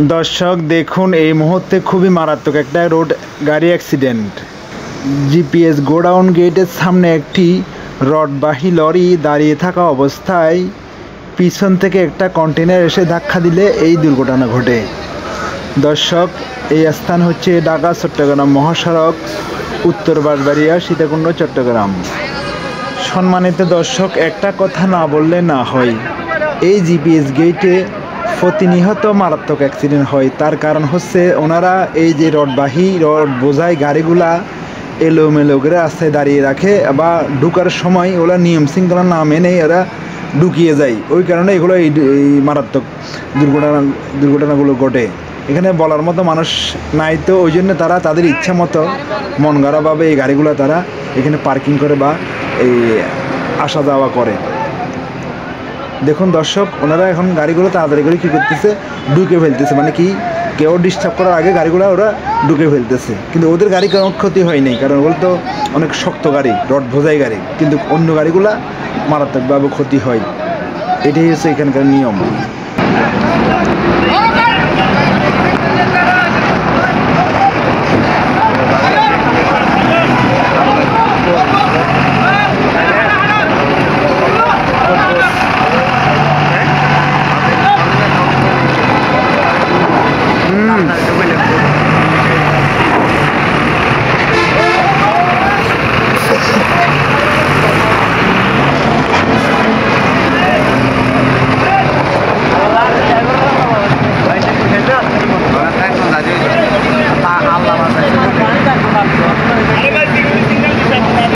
দর্শক দেখুন, এই মুহূর্তে খুবই মারাত্মক একটা রোড গাড়ি অ্যাক্সিডেন্ট। জিপিএস গোডাউন গেটের সামনে একটি রডবাহী লরি দাঁড়িয়ে থাকা অবস্থায় পিছন থেকে একটা কন্টেনার এসে ধাক্কা দিলে এই দুর্ঘটনা ঘটে। দর্শক, এই স্থান হচ্ছে ঢাকা চট্টগ্রাম মহাসড়ক, উত্তর বাঁশবাড়িয়া, সীতাকুণ্ড, চট্টগ্রাম। সম্মানিত দর্শক, একটা কথা না বললে না হয়, এই জিপিএস গেটে প্রতিনিয়ত মারাত্মক অ্যাক্সিডেন্ট হয়। তার কারণ হচ্ছে ওনারা এই যে রড বোঝাই গাড়িগুলা এলোমেলো করে রাস্তায় দাঁড়িয়ে রাখে বা ঢুকার সময় ওরা নিয়ম শৃঙ্খলা না মেনে ওরা ঢুকিয়ে যায়। ওই কারণে এগুলো এই মারাত্মক দুর্ঘটনাগুলো ঘটে। এখানে বলার মতো মানুষ নাই, তো ওই জন্য তারা তাদের ইচ্ছা মতো মন গড়াভাবে এই গাড়িগুলো তারা এখানে পার্কিং করে বা এই আসা যাওয়া করে। দেখুন দর্শক, ওনারা এখন গাড়িগুলো তাড়াতাড়ি করে কী করতেছে, ঢুকে ফেলতেছে, মানে কি কেউ ডিস্টার্ব করার আগে গাড়িগুলো ওরা ঢুকে ফেলতেছে। কিন্তু ওদের গাড়ি কোনো ক্ষতি হয়নি, কারণ ওগুলো তো অনেক শক্ত গাড়ি, রড বোঝাই গাড়ি। কিন্তু অন্য গাড়িগুলা মারাত্মকভাবে ক্ষতি হয়। এটাই হচ্ছে এখানকার নিয়ম।